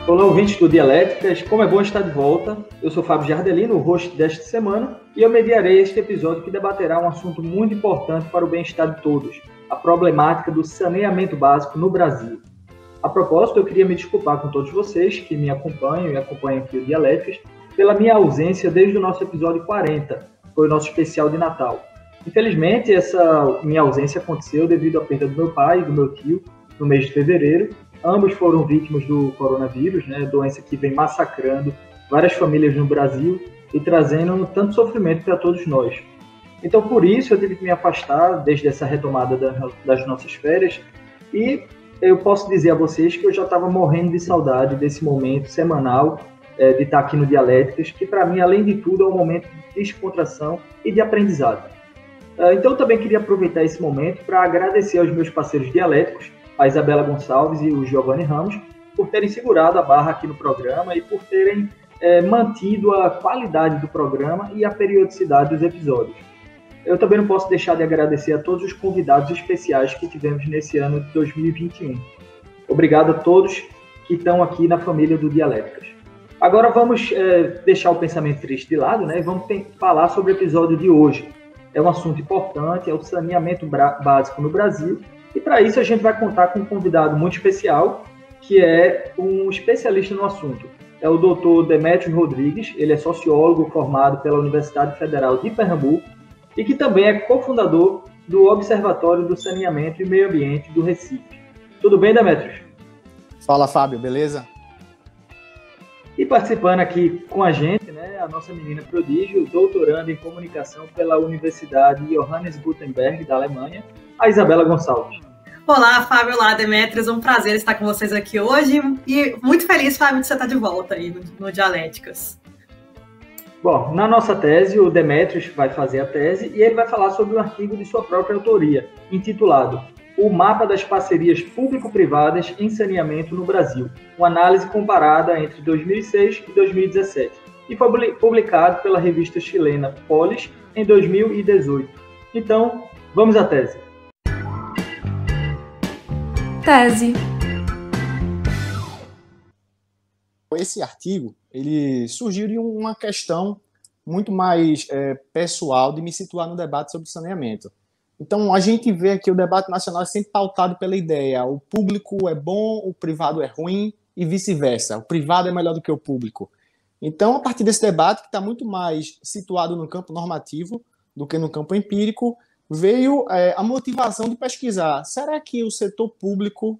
Olá, ouvintes do Dialéticas, como é bom estar de volta. Eu sou Fábio Jardelino, o host desta semana, e eu mediarei este episódio que debaterá um assunto muito importante para o bem-estar de todos, a problemática do saneamento básico no Brasil. A propósito, eu queria me desculpar com todos vocês que me acompanham e acompanham aqui o Dialéticas, pela minha ausência desde o nosso episódio 40, que foi o nosso especial de Natal. Infelizmente, essa minha ausência aconteceu devido à perda do meu pai e do meu tio no mês de fevereiro. Ambos foram vítimas do coronavírus, né, doença que vem massacrando várias famílias no Brasil e trazendo tanto sofrimento para todos nós. Então, por isso, eu tive que me afastar desde essa retomada das nossas férias e eu posso dizer a vocês que eu já estava morrendo de saudade desse momento semanal de estar aqui no Dialéticas, que para mim, além de tudo, é um momento de descontração e de aprendizado. Então, eu também queria aproveitar esse momento para agradecer aos meus parceiros dialéticos, a Isabela Gonçalves e o Giovanni Ramos, por terem segurado a barra aqui no programa e por terem mantido a qualidade do programa e a periodicidade dos episódios. Eu também não posso deixar de agradecer a todos os convidados especiais que tivemos nesse ano de 2021. Obrigado a todos que estão aqui na família do Dialéticas. Agora vamos deixar o pensamento triste de lado, né? E vamos falar sobre o episódio de hoje. É um assunto importante, é o saneamento básico no Brasil. E para isso a gente vai contar com um convidado muito especial, que é um especialista no assunto. É o Dr. Demétrios Rodrigues, ele é sociólogo formado pela Universidade Federal de Pernambuco e que também é cofundador do Observatório do Saneamento e Meio Ambiente do Recife. Tudo bem, Demétrios? Fala, Fábio, beleza? E participando aqui com a gente, né, a nossa menina prodígio, doutoranda em comunicação pela Universidade Johannes Gutenberg, da Alemanha, a Isabela Gonçalves. Olá, Fábio, olá, Demétrios, um prazer estar com vocês aqui hoje e muito feliz, Fábio, de você estar de volta aí no Dialéticas. Bom, na nossa tese, o Demétrios vai fazer a tese e ele vai falar sobre um artigo de sua própria autoria, intitulado O Mapa das Parcerias Público-Privadas em Saneamento no Brasil, uma análise comparada entre 2006 e 2017, e foi publicado pela revista chilena Polis em 2018. Então, vamos à tese. Tese. Esse artigo ele surgiu de uma questão muito mais pessoal de me situar no debate sobre saneamento. Então, a gente vê aqui o debate nacional é sempre pautado pela ideia: o público é bom, o privado é ruim e vice-versa. O privado é melhor do que o público. Então, a partir desse debate, que está muito mais situado no campo normativo do que no campo empírico, veio a motivação de pesquisar. Será que o setor público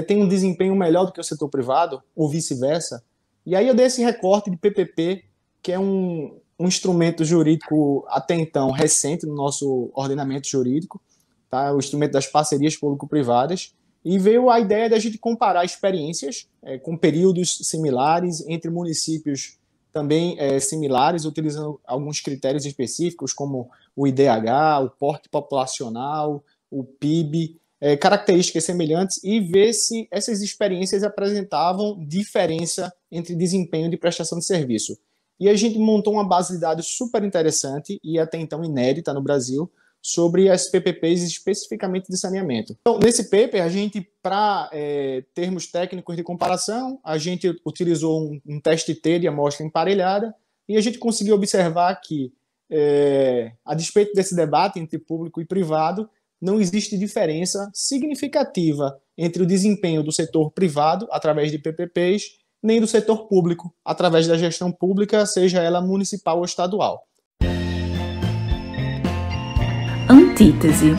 tem um desempenho melhor do que o setor privado? Ou vice-versa? E aí eu dei esse recorte de PPP, que é um instrumento jurídico até então recente no nosso ordenamento jurídico, tá? O instrumento das parcerias público-privadas, e veio a ideia de a gente comparar experiências com períodos similares entre municípios também similares, utilizando alguns critérios específicos, como o IDH, o porte populacional, o PIB, características semelhantes, e ver se essas experiências apresentavam diferença entre desempenho de prestação de serviço. E a gente montou uma base de dados super interessante e até então inédita no Brasil sobre as PPPs especificamente de saneamento. Então, nesse paper, a gente, para termos técnicos de comparação, a gente utilizou um teste T de amostra emparelhada e a gente conseguiu observar que, a despeito desse debate entre público e privado, não existe diferença significativa entre o desempenho do setor privado, através de PPPs, nem do setor público, através da gestão pública, seja ela municipal ou estadual. Antítese.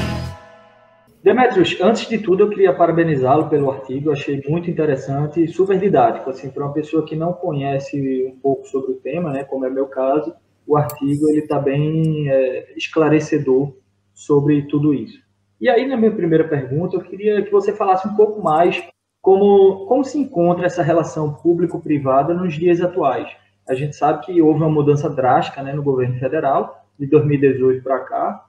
Demétrios, antes de tudo eu queria parabenizá-lo pelo artigo, achei muito interessante e super didático, assim, para uma pessoa que não conhece um pouco sobre o tema, né, como é meu caso, o artigo ele está bem esclarecedor sobre tudo isso. E aí, na minha primeira pergunta, eu queria que você falasse um pouco mais como se encontra essa relação público-privada nos dias atuais. A gente sabe que houve uma mudança drástica, né, no governo federal, de 2018 para cá,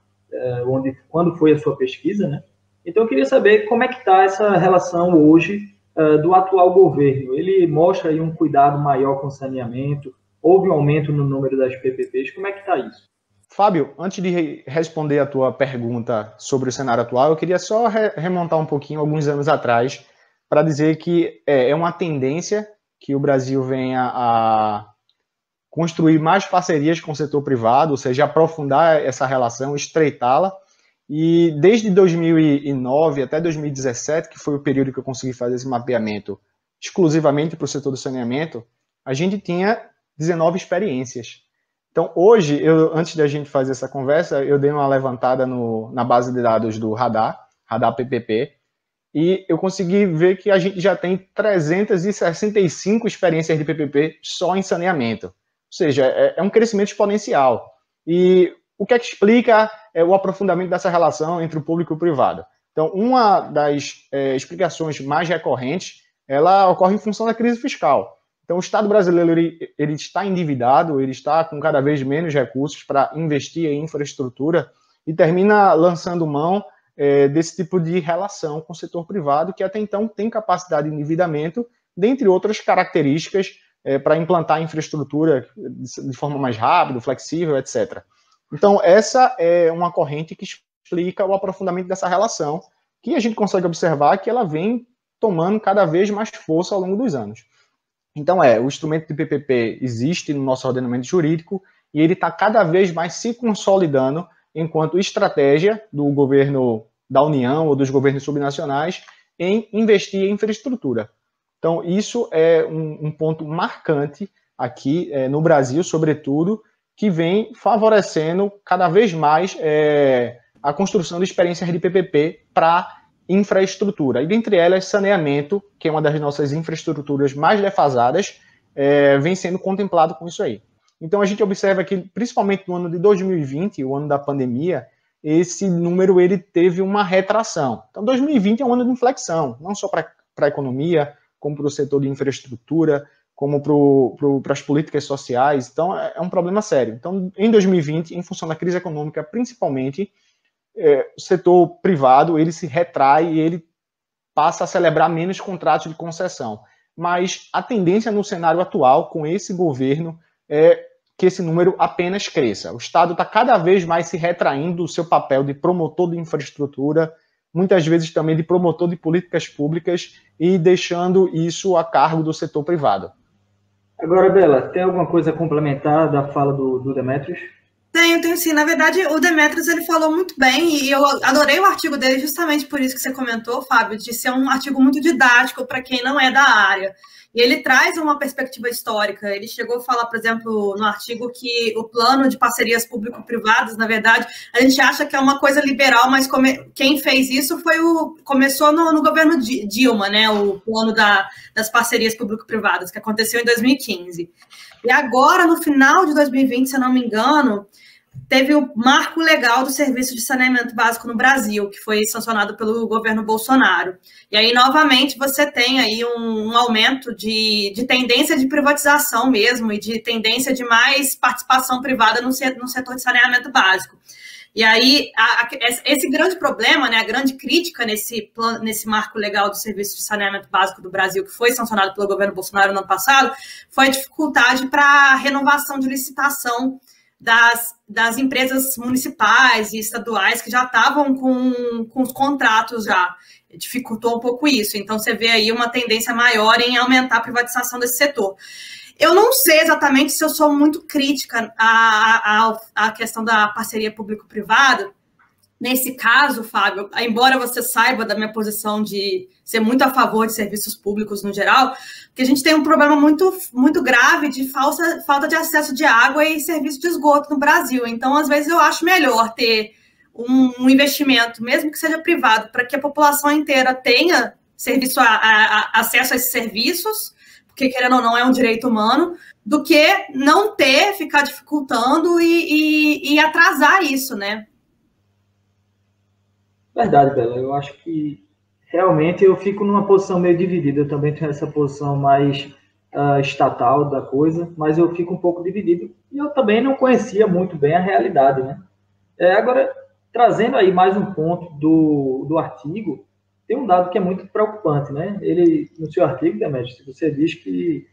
quando foi a sua pesquisa, né? Então, eu queria saber como é que está essa relação hoje do atual governo. Ele mostra aí um cuidado maior com o saneamento? Houve um aumento no número das PPPs? Como é que está isso? Fábio, antes de responder a tua pergunta sobre o cenário atual, eu queria só remontar um pouquinho, alguns anos atrás, para dizer que é uma tendência que o Brasil venha a construir mais parcerias com o setor privado, ou seja, aprofundar essa relação, estreitá-la. E desde 2009 até 2017, que foi o período que eu consegui fazer esse mapeamento exclusivamente para o setor do saneamento, a gente tinha 19 experiências. Então, hoje, antes da gente fazer essa conversa, eu dei uma levantada na base de dados do Radar PPP, e eu consegui ver que a gente já tem 365 experiências de PPP só em saneamento. Ou seja, é um crescimento exponencial. E o que é que explica o aprofundamento dessa relação entre o público e o privado? Então, uma das explicações mais recorrentes, ela ocorre em função da crise fiscal. Então, o Estado brasileiro ele está endividado, ele está com cada vez menos recursos para investir em infraestrutura e termina lançando mão desse tipo de relação com o setor privado, que até então tem capacidade de endividamento, dentre outras características, para implantar infraestrutura de forma mais rápida, flexível, etc. Então, essa é uma corrente que explica o aprofundamento dessa relação, que a gente consegue observar que ela vem tomando cada vez mais força ao longo dos anos. Então, o instrumento de PPP existe no nosso ordenamento jurídico e ele está cada vez mais se consolidando enquanto estratégia do governo da União ou dos governos subnacionais em investir em infraestrutura. Então, isso é um ponto marcante aqui no Brasil, sobretudo, que vem favorecendo cada vez mais a construção de experiências de PPP para infraestrutura. E dentre elas, saneamento, que é uma das nossas infraestruturas mais defasadas, vem sendo contemplado com isso aí. Então, a gente observa que, principalmente no ano de 2020, o ano da pandemia, esse número ele teve uma retração. Então, 2020 é um ano de inflexão, não só para a economia, como para o setor de infraestrutura, como para as políticas sociais. Então, é um problema sério. Então, em 2020, em função da crise econômica, principalmente, o setor privado ele se retrai e ele passa a celebrar menos contratos de concessão. Mas a tendência no cenário atual, com esse governo, é que esse número apenas cresça. O Estado está cada vez mais se retraindo do seu papel de promotor de infraestrutura, muitas vezes também de promotor de políticas públicas e deixando isso a cargo do setor privado. Agora, Bela, tem alguma coisa a complementar da fala do Demetrios? Tenho sim. Na verdade, o Demetrios ele falou muito bem e eu adorei o artigo dele justamente por isso que você comentou, Fábio, de ser um artigo muito didático para quem não é da área. E ele traz uma perspectiva histórica. Ele chegou a falar, por exemplo, no artigo que o plano de parcerias público-privadas, na verdade, a gente acha que é uma coisa liberal, mas quem fez isso começou no governo Dilma, né? O plano das parcerias público-privadas, que aconteceu em 2015. E agora, no final de 2020, se eu não me engano, teve o marco legal do serviço de saneamento básico no Brasil, que foi sancionado pelo governo Bolsonaro. E aí, novamente, você tem aí um aumento de tendência de privatização mesmo e de tendência de mais participação privada no setor de saneamento básico. E aí, esse grande problema, né, a grande crítica nesse marco legal do Serviço de Saneamento Básico do Brasil, que foi sancionado pelo governo Bolsonaro no ano passado, foi a dificuldade para a renovação de licitação das empresas municipais e estaduais que já estavam com os contratos já. Dificultou um pouco isso. Então, você vê aí uma tendência maior em aumentar a privatização desse setor. Eu não sei exatamente se eu sou muito crítica à questão da parceria público-privada. Nesse caso, Fábio, embora você saiba da minha posição de ser muito a favor de serviços públicos no geral, porque a gente tem um problema muito, muito grave de falta de acesso de água e serviço de esgoto no Brasil. Então, às vezes, eu acho melhor ter um investimento, mesmo que seja privado, para que a população inteira tenha acesso a esses serviços, porque, querendo ou não, é um direito humano, do que não ter, ficar dificultando e atrasar isso, né? Verdade, Bela. Eu acho que realmente eu fico numa posição meio dividida. Eu também tenho essa posição mais estatal da coisa, mas eu fico um pouco dividido. E eu também não conhecia muito bem a realidade, né? Agora, trazendo aí mais um ponto do artigo, tem um dado que é muito preocupante, né? Ele, no seu artigo, Demetrios, você diz que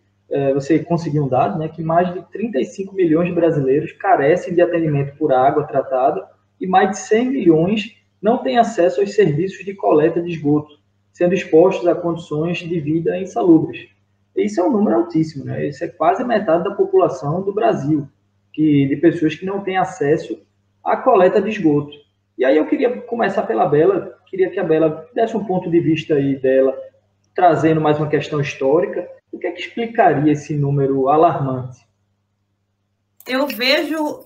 você conseguiu um dado, né, que mais de 35 milhões de brasileiros carecem de atendimento por água tratada e mais de 100 milhões não têm acesso aos serviços de coleta de esgoto, sendo expostos a condições de vida insalubres. Isso é um número altíssimo, né? Isso é quase metade da população do Brasil, de pessoas que não têm acesso à coleta de esgoto. E aí eu queria começar pela Bela, queria que a Bela desse um ponto de vista aí dela, trazendo mais uma questão histórica. O que é que explicaria esse número alarmante? Eu vejo,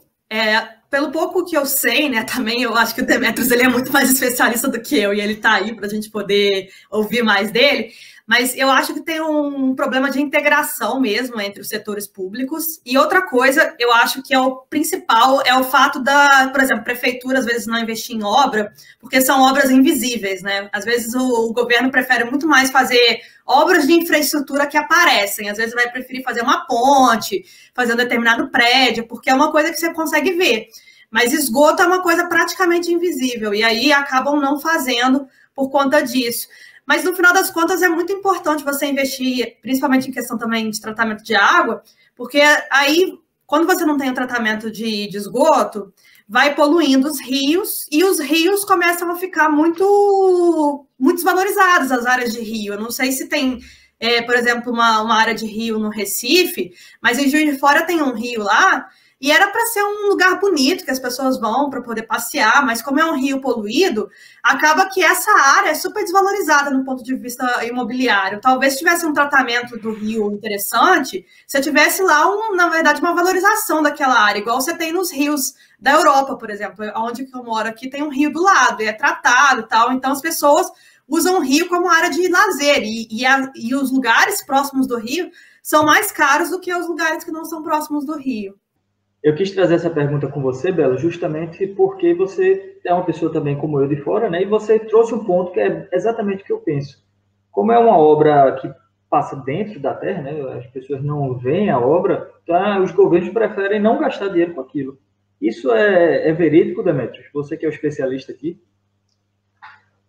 pelo pouco que eu sei, né, também eu acho que o Demetrios ele é muito mais especialista do que eu, e ele está aí para a gente poder ouvir mais dele, mas eu acho que tem um problema de integração mesmo entre os setores públicos. E outra coisa, eu acho que é o principal, é o fato por exemplo, prefeitura às vezes não investir em obra, porque são obras invisíveis, né? Às vezes o governo prefere muito mais fazer obras de infraestrutura que aparecem. Às vezes vai preferir fazer uma ponte, fazer um determinado prédio, porque é uma coisa que você consegue ver. Mas esgoto é uma coisa praticamente invisível, e aí acabam não fazendo por conta disso. Mas, no final das contas, é muito importante você investir, principalmente em questão também de tratamento de água, porque aí, quando você não tem o tratamento de esgoto, vai poluindo os rios, e os rios começam a ficar muito desvalorizados, as áreas de rio. Eu não sei se tem, por exemplo, uma área de rio no Recife, mas em Juiz de Fora tem um rio lá, e era para ser um lugar bonito, que as pessoas vão para poder passear, mas como é um rio poluído, acaba que essa área é super desvalorizada no ponto de vista imobiliário. Talvez se tivesse um tratamento do rio interessante, você tivesse lá, na verdade, uma valorização daquela área, igual você tem nos rios da Europa, por exemplo, onde eu moro aqui tem um rio do lado, e é tratado e tal, então as pessoas usam o rio como área de lazer, e os lugares próximos do rio são mais caros do que os lugares que não são próximos do rio. Eu quis trazer essa pergunta com você, Bela, justamente porque você é uma pessoa também como eu de fora, né? E você trouxe um ponto que é exatamente o que eu penso. Como é uma obra que passa dentro da terra, né? As pessoas não veem a obra, então os governos preferem não gastar dinheiro com aquilo. Isso é verídico, Demetrios? Você que é o especialista aqui.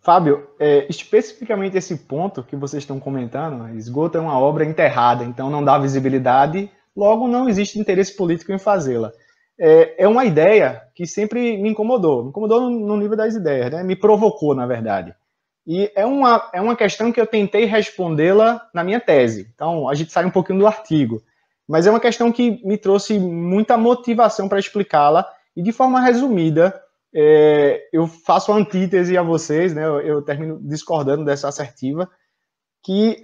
Fábio, especificamente esse ponto que vocês estão comentando, esgoto é uma obra enterrada, então não dá visibilidade. Logo, não existe interesse político em fazê-la. É uma ideia que sempre me incomodou no nível das ideias, né? Me provocou, na verdade. E é uma questão que eu tentei respondê-la na minha tese. Então, a gente sai um pouquinho do artigo. Mas é uma questão que me trouxe muita motivação para explicá-la. E, de forma resumida, eu faço a antítese a vocês, né? Eu termino discordando dessa assertiva, que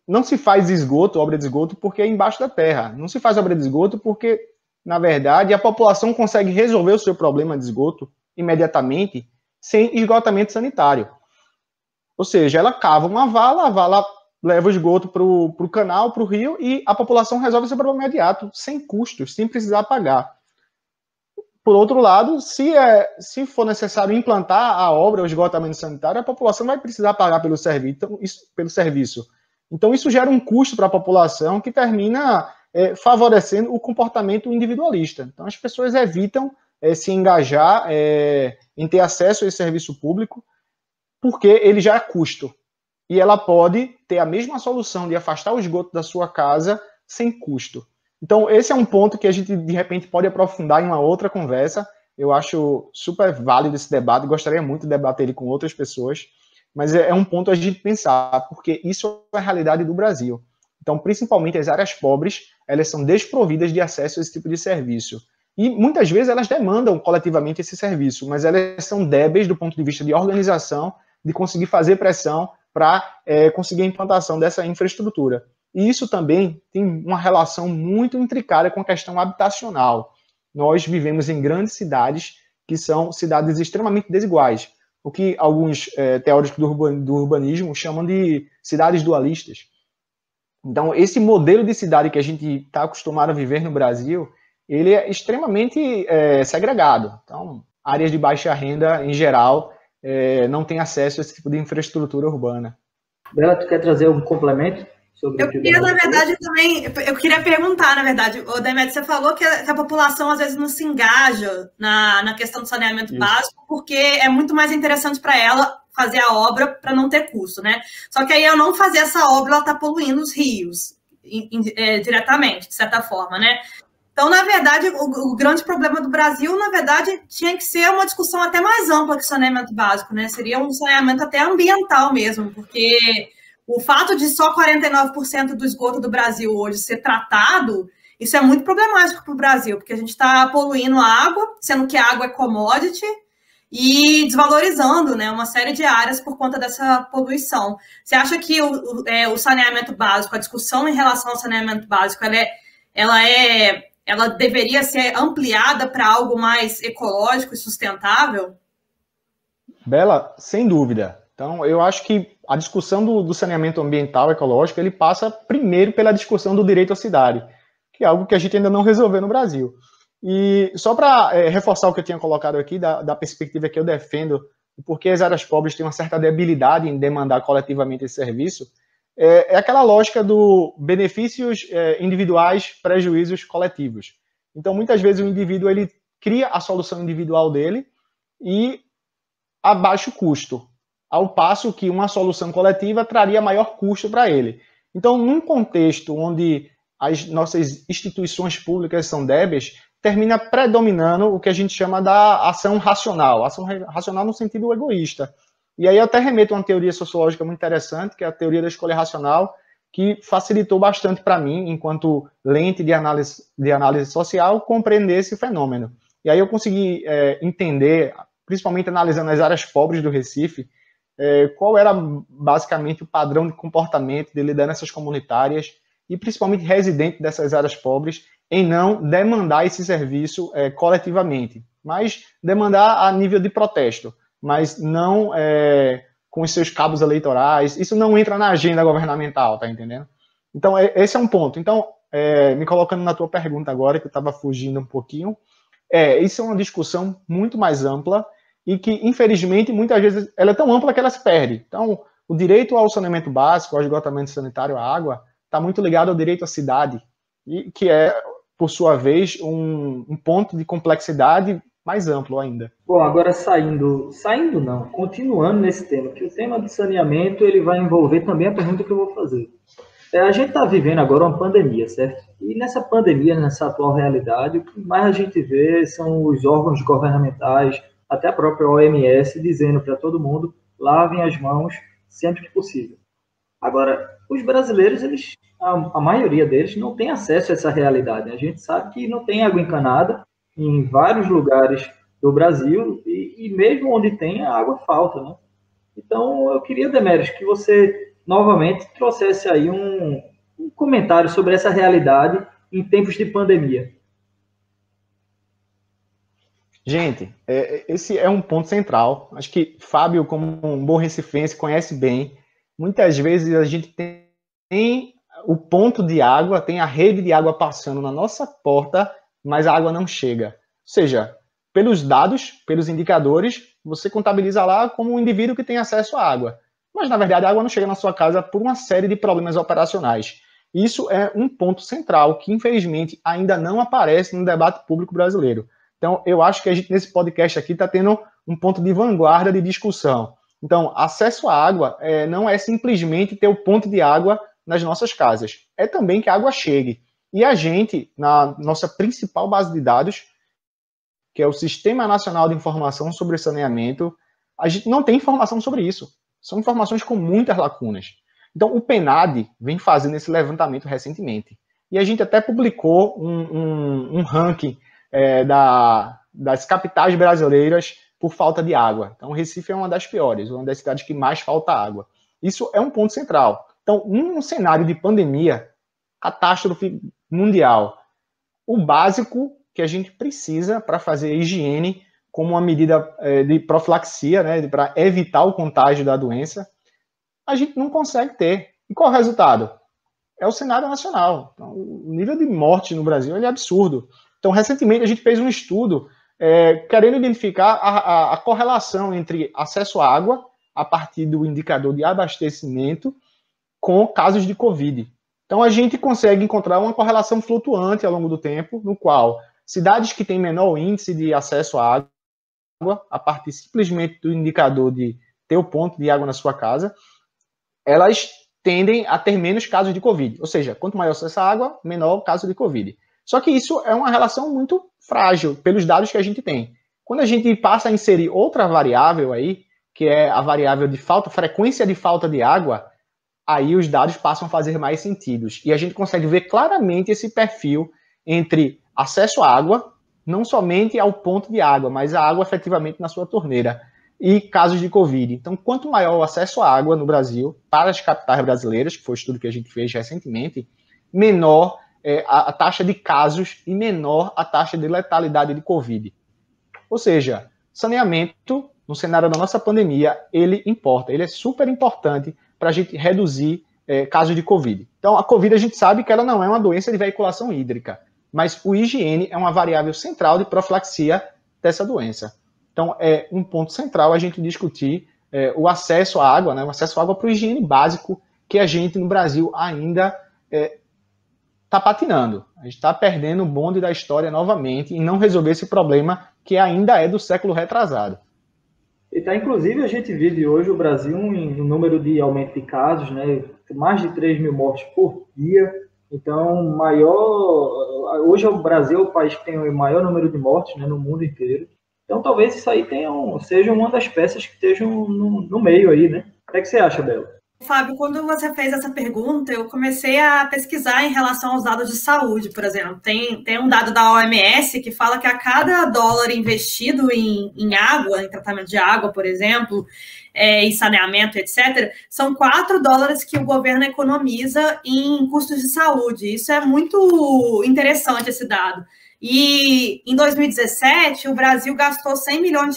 não se faz obra de esgoto, porque é embaixo da terra. Não se faz obra de esgoto porque, na verdade, a população consegue resolver o seu problema de esgoto imediatamente sem esgotamento sanitário. Ou seja, ela cava uma vala, a vala leva o esgoto para o canal, para o rio, e a população resolve o seu problema imediato, sem custos, sem precisar pagar. Por outro lado, se for necessário implantar a obra, o esgotamento sanitário, a população vai precisar pagar pelo serviço. Então, isso gera um custo para a população que termina favorecendo o comportamento individualista. Então, as pessoas evitam se engajar em ter acesso a esse serviço público, porque ele já é custo. E ela pode ter a mesma solução de afastar o esgoto da sua casa sem custo. Então, esse é um ponto que a gente, de repente, pode aprofundar em uma outra conversa. Eu acho super válido esse debate, gostaria muito de debater ele com outras pessoas. Mas é um ponto a gente pensar, porque isso é a realidade do Brasil. Então, principalmente as áreas pobres, elas são desprovidas de acesso a esse tipo de serviço. E muitas vezes elas demandam coletivamente esse serviço, mas elas são débeis do ponto de vista de organização, de conseguir fazer pressão para conseguir a implantação dessa infraestrutura. E isso também tem uma relação muito intricada com a questão habitacional. Nós vivemos em grandes cidades que são cidades extremamente desiguais, o que alguns teóricos do urbanismo chamam de cidades dualistas. Então, esse modelo de cidade que a gente está acostumado a viver no Brasil, ele é extremamente segregado. Então, áreas de baixa renda, em geral, não têm acesso a esse tipo de infraestrutura urbana. Bela, tu quer trazer um complemento? Eu queria, na verdade, também, eu queria perguntar, na verdade, o Demetrios, você falou que a população às vezes não se engaja na questão do saneamento básico, porque é muito mais interessante para ela fazer a obra para não ter custo, né? Só que aí, ao não fazer essa obra, ela está poluindo os rios diretamente, de certa forma, né? Então, na verdade, o grande problema do Brasil, na verdade, tinha que ser uma discussão até mais ampla que o saneamento básico, né? Seria um saneamento até ambiental mesmo, porque O fato de só 49% do esgoto do Brasil hoje ser tratado, isso é muito problemático para o Brasil, porque a gente está poluindo a água, sendo que a água é commodity, e desvalorizando, né, uma série de áreas por conta dessa poluição. Você acha que o saneamento básico, a discussão em relação ao saneamento básico, ela deveria ser ampliada para algo mais ecológico e sustentável? Bela, sem dúvida. Então, eu acho que a discussão do saneamento ambiental ecológico, ele passa primeiro pela discussão do direito à cidade, que é algo que a gente ainda não resolveu no Brasil. E só para reforçar o que eu tinha colocado aqui, da perspectiva que eu defendo, porque as áreas pobres têm uma certa debilidade em demandar coletivamente esse serviço, é aquela lógica do benefícios individuais, prejuízos coletivos. Então, muitas vezes o indivíduo ele cria a solução individual dele e a baixo custo, ao passo que uma solução coletiva traria maior custo para ele. Então, num contexto onde as nossas instituições públicas são débeis, termina predominando o que a gente chama da ação racional no sentido egoísta. E aí eu até remeto a uma teoria sociológica muito interessante, que é a teoria da escolha racional, que facilitou bastante para mim, enquanto lente de análise social, compreender esse fenômeno. E aí eu consegui entender, principalmente analisando as áreas pobres do Recife, qual era basicamente o padrão de comportamento de lideranças comunitárias e principalmente residentes dessas áreas pobres em não demandar esse serviço coletivamente, mas demandar a nível de protesto, mas não com os seus cabos eleitorais. Isso não entra na agenda governamental, tá entendendo? Então, esse é um ponto. Então, me colocando na tua pergunta agora, que eu estava fugindo um pouquinho, isso é uma discussão muito mais ampla e que, infelizmente, muitas vezes ela é tão ampla que ela se perde. Então, o direito ao saneamento básico, ao esgotamento sanitário, à água, está muito ligado ao direito à cidade, e que é, por sua vez, um ponto de complexidade mais amplo ainda. Bom, agora continuando nesse tema, que o tema do saneamento ele vai envolver também a pergunta que eu vou fazer. A gente está vivendo agora uma pandemia, certo? E nessa pandemia, nessa atual realidade, o que mais a gente vê são os órgãos governamentais, até a própria OMS, dizendo para todo mundo, lavem as mãos sempre que possível. Agora, os brasileiros, a maioria deles não tem acesso a essa realidade. A gente sabe que não tem água encanada em vários lugares do Brasil e mesmo onde tem, a água falta, né? Então, eu queria, Demetrios, que você novamente trouxesse aí um comentário sobre essa realidade em tempos de pandemia. Gente, esse é um ponto central. Acho que Fábio, como um bom recifense, conhece bem. Muitas vezes a gente tem o ponto de água, tem a rede de água passando na nossa porta, mas a água não chega. Ou seja, pelos dados, pelos indicadores, você contabiliza lá como um indivíduo que tem acesso à água. Mas, na verdade, a água não chega na sua casa por uma série de problemas operacionais. Isso é um ponto central que, infelizmente, ainda não aparece no debate público brasileiro. Então, eu acho que a gente, nesse podcast aqui, está tendo um ponto de vanguarda de discussão. Então, acesso à água não é simplesmente ter o ponto de água nas nossas casas. É também que a água chegue. E a gente, na nossa principal base de dados, que é o Sistema Nacional de Informação sobre Saneamento, a gente não tem informação sobre isso. São informações com muitas lacunas. Então, o PNAD vem fazendo esse levantamento recentemente. E a gente até publicou um ranking das capitais brasileiras por falta de água. Então, o Recife é uma das piores, uma das cidades que mais falta água. Isso é um ponto central. Então, num cenário de pandemia, catástrofe mundial, o básico que a gente precisa para fazer higiene como uma medida de profilaxia, né, para evitar o contágio da doença, a gente não consegue ter. E qual é o resultado? É o cenário nacional. Então, o nível de morte no Brasil é absurdo. Então, recentemente, a gente fez um estudo querendo identificar a correlação entre acesso à água, a partir do indicador de abastecimento, com casos de Covid. Então, a gente consegue encontrar uma correlação flutuante ao longo do tempo, no qual cidades que têm menor índice de acesso à água, a partir simplesmente do indicador de ter o ponto de água na sua casa, elas tendem a ter menos casos de Covid. Ou seja, quanto maior acesso à água, menor o caso de Covid. Só que isso é uma relação muito frágil, pelos dados que a gente tem. Quando a gente passa a inserir outra variável aí, que é a variável de frequência de falta de água, aí os dados passam a fazer mais sentido. E a gente consegue ver claramente esse perfil entre acesso à água, não somente ao ponto de água, mas a água efetivamente na sua torneira, e casos de Covid. Então, quanto maior o acesso à água no Brasil, para as capitais brasileiras, que foi o estudo que a gente fez recentemente, menor a taxa de casos e menor a taxa de letalidade de Covid. Ou seja, saneamento, no cenário da nossa pandemia, ele importa, ele é super importante para a gente reduzir casos de Covid. Então, a Covid a gente sabe que ela não é uma doença de veiculação hídrica, mas o higiene é uma variável central de profilaxia dessa doença. Então, é um ponto central a gente discutir o acesso à água, né, o acesso à água para o higiene básico, que a gente no Brasil ainda está patinando. A gente está perdendo o bonde da história novamente e não resolver esse problema que ainda é do século retrasado. Inclusive, a gente vive hoje o Brasil em um número de aumento de casos, né? Mais de 3 mil mortes por dia. Então, hoje o Brasil é o país que tem o maior número de mortes, né, no mundo inteiro. Então, talvez isso aí seja uma das peças que estejam no meio aí, né? O que é que você acha, Bela? Fábio, quando você fez essa pergunta, eu comecei a pesquisar em relação aos dados de saúde, por exemplo. Tem um dado da OMS que fala que a cada dólar investido em água, em tratamento de água, por exemplo, em saneamento, etc., são 4 dólares que o governo economiza em custos de saúde. Isso é muito interessante, esse dado. E em 2017, o Brasil gastou 100 milhões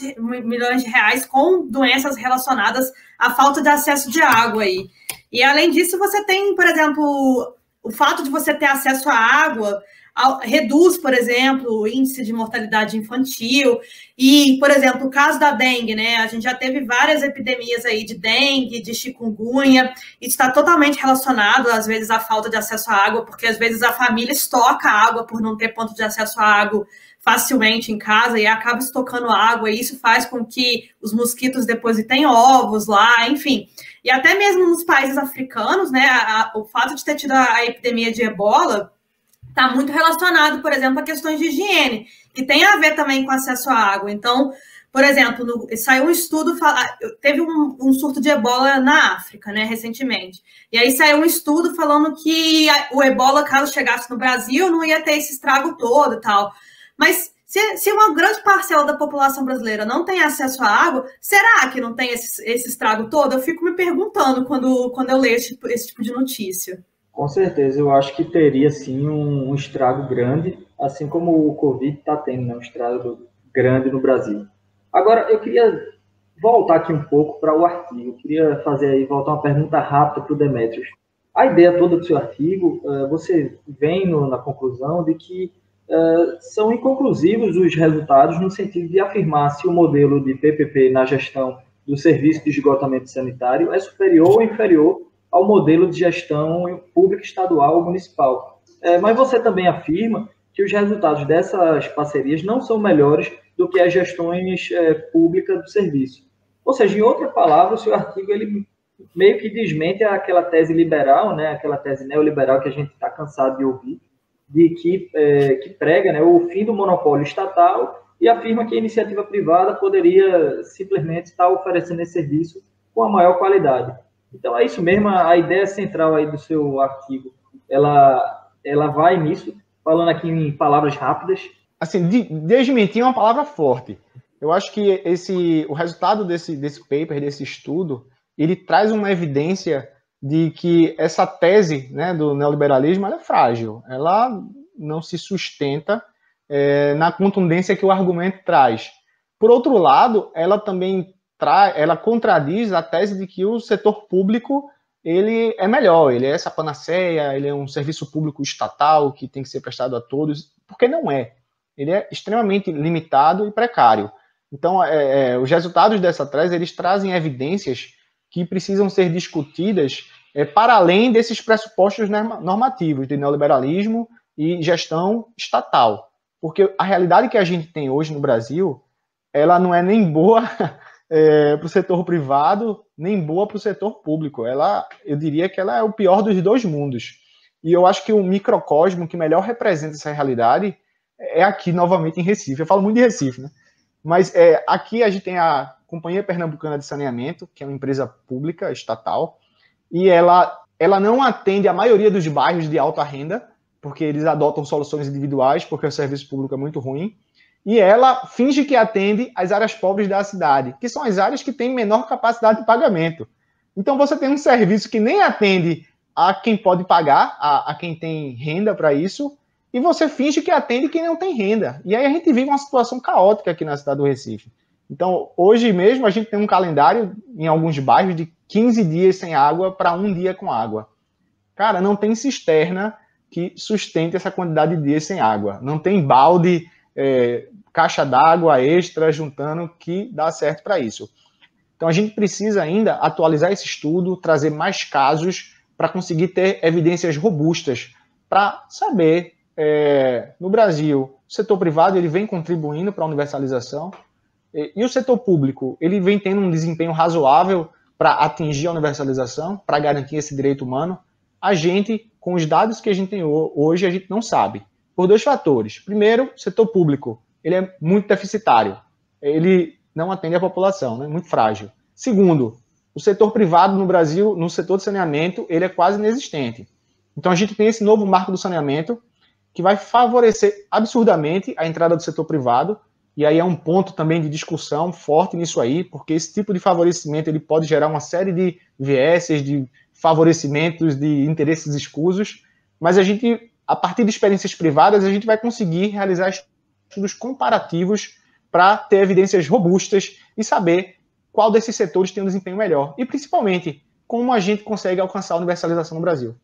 de reais com doenças relacionadas à falta de acesso de água aí. E além disso, você tem, por exemplo, o fato de você ter acesso à água reduz, por exemplo, o índice de mortalidade infantil. E, por exemplo, o caso da dengue, né? A gente já teve várias epidemias aí de dengue, de chikungunya. Isso está totalmente relacionado, às vezes, à falta de acesso à água, porque às vezes a família estoca água por não ter ponto de acesso à água facilmente em casa e acaba estocando água, e isso faz com que os mosquitos depositem ovos lá, enfim. E até mesmo nos países africanos, né? O fato de ter tido a epidemia de ebola está muito relacionado, por exemplo, a questões de higiene, que tem a ver também com acesso à água. Então, por exemplo, saiu um estudo, teve um surto de ebola na África, né, recentemente. E aí saiu um estudo falando que o ebola, caso chegasse no Brasil, não ia ter esse estrago todo e tal. Mas se uma grande parcela da população brasileira não tem acesso à água, será que não tem esse estrago todo? Eu fico me perguntando quando eu leio esse tipo de notícia. Com certeza, eu acho que teria sim um estrago grande, assim como o Covid está tendo, né, um estrago grande no Brasil. Agora, eu queria voltar aqui um pouco para o artigo, eu queria voltar uma pergunta rápida para o Demetrios. A ideia toda do seu artigo, você vem na conclusão de que são inconclusivos os resultados no sentido de afirmar se o modelo de PPP na gestão do serviço de esgotamento sanitário é superior ou inferior ao modelo de gestão pública estadual ou municipal. Mas você também afirma que os resultados dessas parcerias não são melhores do que as gestões públicas do serviço. Ou seja, em outra palavra, o seu artigo ele meio que desmente aquela tese liberal, né, aquela tese neoliberal que a gente está cansado de ouvir, que prega, né, o fim do monopólio estatal e afirma que a iniciativa privada poderia simplesmente estar oferecendo esse serviço com a maior qualidade. Então, é isso mesmo, a ideia central aí do seu artigo, ela vai nisso, falando aqui em palavras rápidas. Assim, desmentir é uma palavra forte. Eu acho que o resultado desse paper, desse estudo, ele traz uma evidência de que essa tese, né, do neoliberalismo ela é frágil, ela não se sustenta na contundência que o argumento traz. Por outro lado, ela também ela contradiz a tese de que o setor público ele é melhor, ele é essa panaceia, ele é um serviço público estatal que tem que ser prestado a todos, porque não é. Ele é extremamente limitado e precário. Então, os resultados dessa tese, eles trazem evidências que precisam ser discutidas para além desses pressupostos normativos de neoliberalismo e gestão estatal. Porque a realidade que a gente tem hoje no Brasil, ela não é nem boa para o setor privado, nem boa para o setor público. Eu diria que ela é o pior dos dois mundos. E eu acho que o microcosmo que melhor representa essa realidade é aqui, novamente, em Recife. Eu falo muito de Recife, né? Mas aqui a gente tem a Companhia Pernambucana de Saneamento, que é uma empresa pública, estatal, e ela não atende a maioria dos bairros de alta renda, porque eles adotam soluções individuais, porque o serviço público é muito ruim, e ela finge que atende as áreas pobres da cidade, que são as áreas que têm menor capacidade de pagamento. Então você tem um serviço que nem atende a quem pode pagar, a quem tem renda para isso, e você finge que atende quem não tem renda. E aí a gente vive uma situação caótica aqui na cidade do Recife. Então, hoje mesmo, a gente tem um calendário em alguns bairros de 15 dias sem água para um dia com água. Cara, não tem cisterna que sustente essa quantidade de dias sem água. Não tem balde, caixa d'água extra juntando que dá certo para isso. Então, a gente precisa ainda atualizar esse estudo, trazer mais casos para conseguir ter evidências robustas para saber, no Brasil, o setor privado ele vem contribuindo para a universalização e o setor público ele vem tendo um desempenho razoável para atingir a universalização, para garantir esse direito humano. A gente, com os dados que a gente tem hoje, a gente não sabe. Por dois fatores. Primeiro, o setor público ele é muito deficitário. Ele não atende a população, né? Muito frágil. Segundo, o setor privado no Brasil, no setor de saneamento, ele é quase inexistente. Então a gente tem esse novo marco do saneamento que vai favorecer absurdamente a entrada do setor privado, e aí é um ponto também de discussão forte nisso aí, porque esse tipo de favorecimento ele pode gerar uma série de vieses, de favorecimentos, de interesses escusos, mas a gente, a partir de experiências privadas, a gente vai conseguir realizar estudos comparativos para ter evidências robustas e saber qual desses setores tem um desempenho melhor. E, principalmente, como a gente consegue alcançar a universalização no Brasil.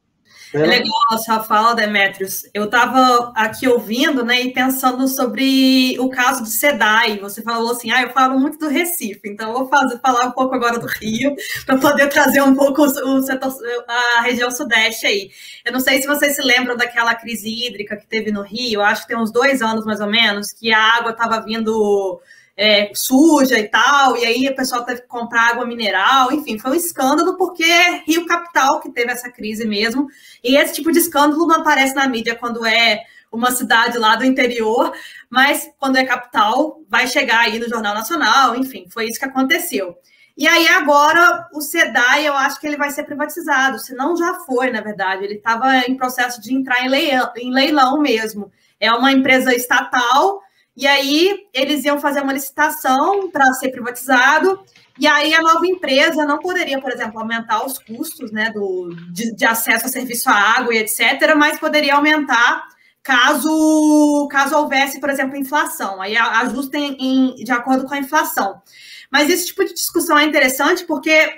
É legal a sua fala, Demetrios. Eu estava aqui ouvindo, né, e pensando sobre o caso do SEDAI. Você falou assim, eu falo muito do Recife, então eu vou falar um pouco agora do Rio, para poder trazer um pouco o setor, a região sudeste aí. Eu não sei se vocês se lembram daquela crise hídrica que teve no Rio, acho que tem uns 2 anos mais ou menos, que a água estava vindo suja e tal, e aí o pessoal teve que comprar água mineral, enfim, foi um escândalo porque é Rio Capital que teve essa crise mesmo, e esse tipo de escândalo não aparece na mídia quando é uma cidade lá do interior, mas quando é capital, vai chegar aí no Jornal Nacional, enfim, foi isso que aconteceu. E aí agora o SEDAI, eu acho que ele vai ser privatizado, se não já foi, na verdade, ele estava em processo de entrar em leilão mesmo, é uma empresa estatal. E aí, eles iam fazer uma licitação para ser privatizado, e aí a nova empresa não poderia, por exemplo, aumentar os custos, né, de acesso a serviço à água e etc., mas poderia aumentar caso houvesse, por exemplo, inflação. Aí ajustem de acordo com a inflação. Mas esse tipo de discussão é interessante porque,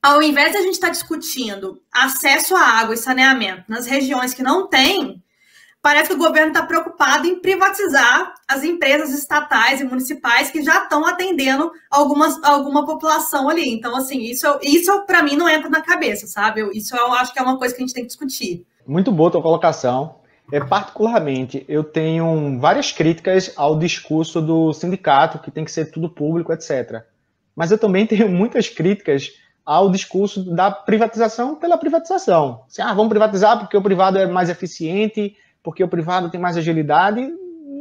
ao invés de a gente estar discutindo acesso à água e saneamento nas regiões que não têm, parece que o governo está preocupado em privatizar as empresas estatais e municipais que já estão atendendo alguma população ali. Então, assim, isso para mim não entra na cabeça, sabe? Isso eu acho que é uma coisa que a gente tem que discutir. Muito boa a tua colocação. Particularmente, eu tenho várias críticas ao discurso do sindicato, que tem que ser tudo público, etc. Mas eu também tenho muitas críticas ao discurso da privatização pela privatização. Assim, vamos privatizar porque o privado é mais eficiente, porque o privado tem mais agilidade.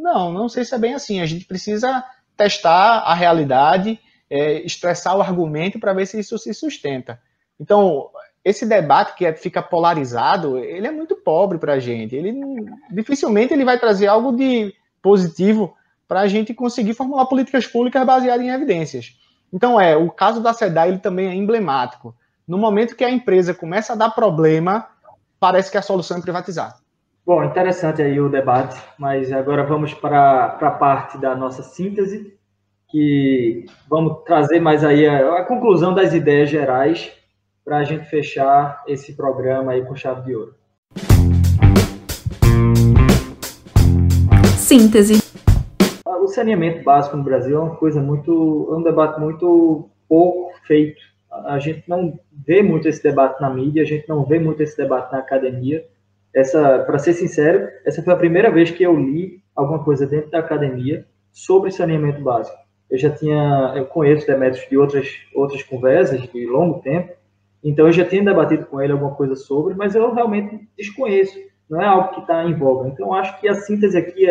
Não sei se é bem assim. A gente precisa testar a realidade, estressar o argumento para ver se isso se sustenta. Então, esse debate que fica polarizado, ele é muito pobre para a gente. Dificilmente ele vai trazer algo de positivo para a gente conseguir formular políticas públicas baseadas em evidências. Então, o caso da SEDAI ele também é emblemático. No momento que a empresa começa a dar problema, parece que a solução é privatizar. Bom, interessante aí o debate, mas agora vamos para a parte da nossa síntese, que vamos trazer mais aí a conclusão das ideias gerais para a gente fechar esse programa aí com chave de ouro. Síntese. O saneamento básico no Brasil é um debate muito pouco feito. A gente não vê muito esse debate na mídia, a gente não vê muito esse debate na academia. Para ser sincero, essa foi a primeira vez que eu li alguma coisa dentro da academia sobre saneamento básico. Eu conheço Demetrios de outras conversas de longo tempo, então eu já tinha debatido com ele alguma coisa sobre, mas eu realmente desconheço, não é algo que está em voga. Então eu acho que a síntese aqui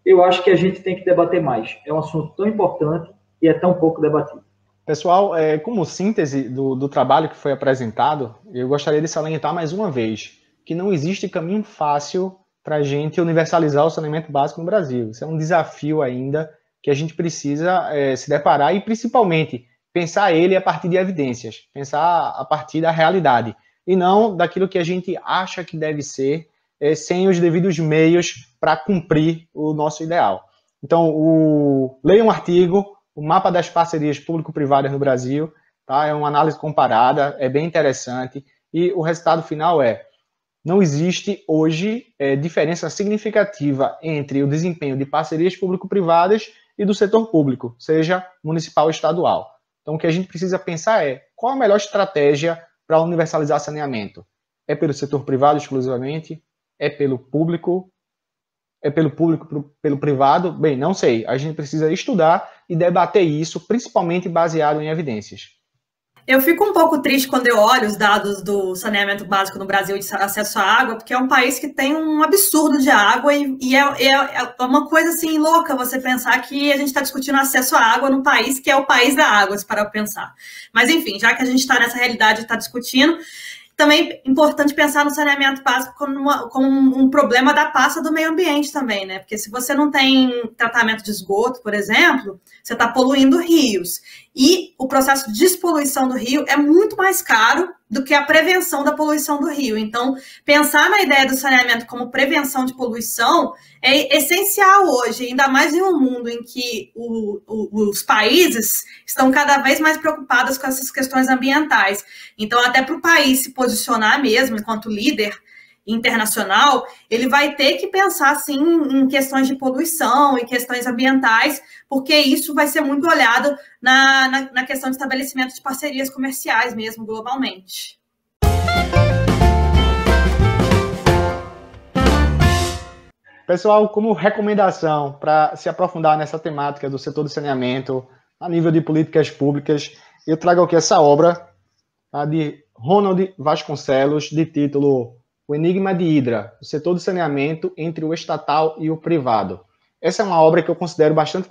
eu acho que a gente tem que debater mais. É um assunto tão importante e é tão pouco debatido. Pessoal, como síntese do trabalho que foi apresentado, eu gostaria de salientar mais uma vez que não existe caminho fácil para a gente universalizar o saneamento básico no Brasil. Isso é um desafio ainda que a gente precisa se deparar e, principalmente, pensar ele a partir de evidências, pensar a partir da realidade, e não daquilo que a gente acha que deve ser, sem os devidos meios para cumprir o nosso ideal. Então, leia um artigo, o mapa das parcerias público-privadas no Brasil, tá? É uma análise comparada, é bem interessante, e o resultado final não existe hoje diferença significativa entre o desempenho de parcerias público-privadas e do setor público, seja municipal ou estadual. Então, o que a gente precisa pensar qual a melhor estratégia para universalizar saneamento? É pelo setor privado exclusivamente? É pelo público? É pelo público, pelo privado? Bem, não sei. A gente precisa estudar e debater isso, principalmente baseado em evidências. Eu fico um pouco triste quando eu olho os dados do saneamento básico no Brasil de acesso à água, porque é um país que tem um absurdo de água e é uma coisa assim louca você pensar que a gente está discutindo acesso à água num país que é o país da água, se parar para pensar. Mas enfim, já que a gente está nessa realidade e está discutindo, também é importante pensar no saneamento básico como um problema da pasta do meio ambiente também, né? Porque se você não tem tratamento de esgoto, por exemplo, você está poluindo rios. E o processo de despoluição do rio é muito mais caro do que a prevenção da poluição do rio. Então, pensar na ideia do saneamento como prevenção de poluição é essencial hoje, ainda mais em um mundo em que os países estão cada vez mais preocupados com essas questões ambientais. Então, até para o país se posicionar mesmo enquanto líder internacional, ele vai ter que pensar, sim, em questões de poluição, em questões ambientais, porque isso vai ser muito olhado na questão de estabelecimento de parcerias comerciais mesmo, globalmente. Pessoal, como recomendação para se aprofundar nessa temática do setor de saneamento, a nível de políticas públicas, eu trago aqui essa obra, tá, de Ronald Vasconcelos, de título O Enigma de Hidra, o setor de saneamento entre o estatal e o privado. Essa é uma obra que eu considero bastante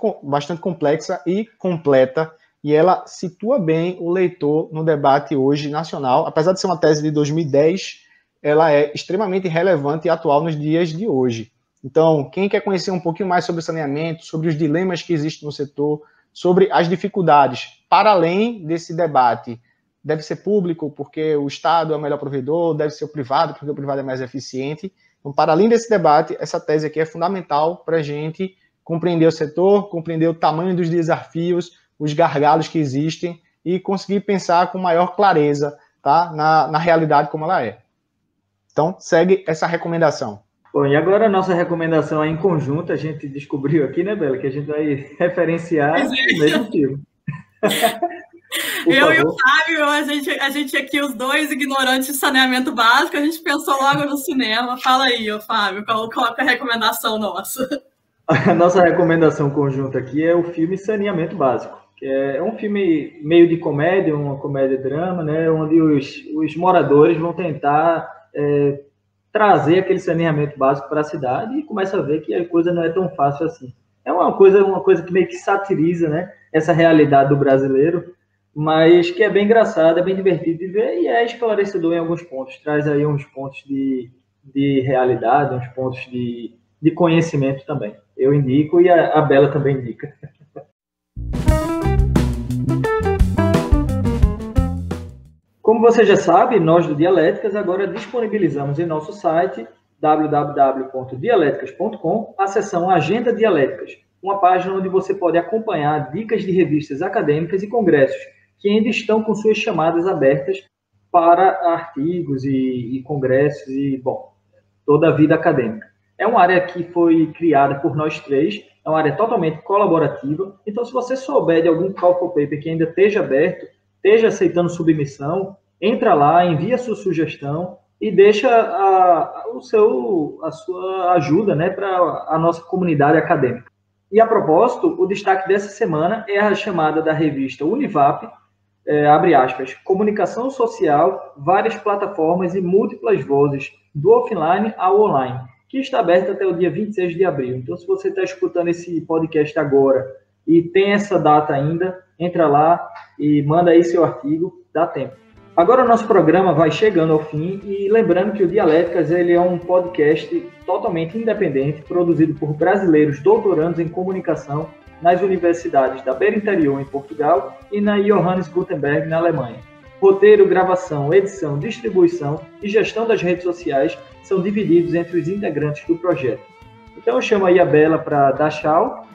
complexa e completa, e ela situa bem o leitor no debate hoje nacional. Apesar de ser uma tese de 2010, ela é extremamente relevante e atual nos dias de hoje. Então, quem quer conhecer um pouquinho mais sobre o saneamento, sobre os dilemas que existem no setor, sobre as dificuldades, para além desse debate, deve ser público porque o Estado é o melhor provedor, deve ser o privado porque o privado é mais eficiente. Então, para além desse debate, essa tese aqui é fundamental para a gente compreender o setor, compreender o tamanho dos desafios, os gargalos que existem e conseguir pensar com maior clareza, tá, na realidade como ela é. Então, segue essa recomendação. Bom, e agora a nossa recomendação em conjunto, a gente descobriu aqui, né, Bela, que a gente vai referenciar o mesmo filme. Eu e o Fábio, a gente aqui, os dois ignorantes de saneamento básico, a gente pensou logo no cinema. Fala aí, ô Fábio, qual é a recomendação nossa? A nossa recomendação conjunta aqui é o filme Saneamento Básico, que é um filme meio de comédia, uma comédia-drama, né, onde os moradores vão tentar trazer aquele saneamento básico para a cidade e começa a ver que a coisa não é tão fácil assim. É uma coisa que meio que satiriza, né, essa realidade do brasileiro, mas que é bem engraçado, é bem divertido de ver e é esclarecedor em alguns pontos. Traz aí uns pontos de realidade, uns pontos de conhecimento também. Eu indico e a Bela também indica. Como você já sabe, nós do Dialéticas agora disponibilizamos em nosso site www.dialéticas.com a seção Agenda Dialéticas, uma página onde você pode acompanhar dicas de revistas acadêmicas e congressos que ainda estão com suas chamadas abertas para artigos e congressos e, bom, toda a vida acadêmica. É uma área que foi criada por nós três, é uma área totalmente colaborativa, então se você souber de algum call for paper que ainda esteja aberto, esteja aceitando submissão, entra lá, envia sua sugestão e deixa a sua ajuda, né, para a nossa comunidade acadêmica. E a propósito, o destaque dessa semana é a chamada da revista Univap, abre aspas, comunicação social, várias plataformas e múltiplas vozes, do offline ao online, que está aberta até o dia 26 de abril. Então, se você está escutando esse podcast agora, e tem essa data ainda, entra lá e manda aí seu artigo, dá tempo. Agora o nosso programa vai chegando ao fim e lembrando que o Dialéticas ele é um podcast totalmente independente, produzido por brasileiros doutorandos em comunicação nas universidades da Beira Interior, em Portugal, e na Johannes Gutenberg, na Alemanha. Roteiro, gravação, edição, distribuição e gestão das redes sociais são divididos entre os integrantes do projeto. Então eu chamo aí a Bela para dar tchau.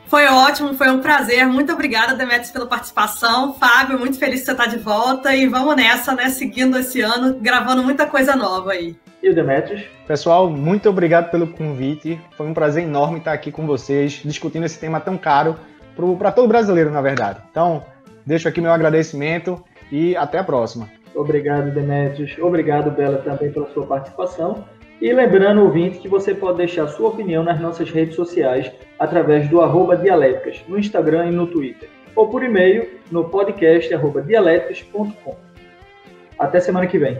Foi ótimo, foi um prazer. Muito obrigada, Demetrios, pela participação. Fábio, muito feliz que você está de volta. E vamos nessa, né? Seguindo esse ano, gravando muita coisa nova aí. E o Demetrios? Pessoal, muito obrigado pelo convite. Foi um prazer enorme estar aqui com vocês, discutindo esse tema tão caro para todo brasileiro, na verdade. Então, deixo aqui meu agradecimento e até a próxima. Obrigado, Demetrios. Obrigado, Bela, também pela sua participação. E lembrando, ouvinte, que você pode deixar sua opinião nas nossas redes sociais através do @dialéticas, no Instagram e no Twitter, ou por e-mail no podcast @dialéticas.com. Até semana que vem.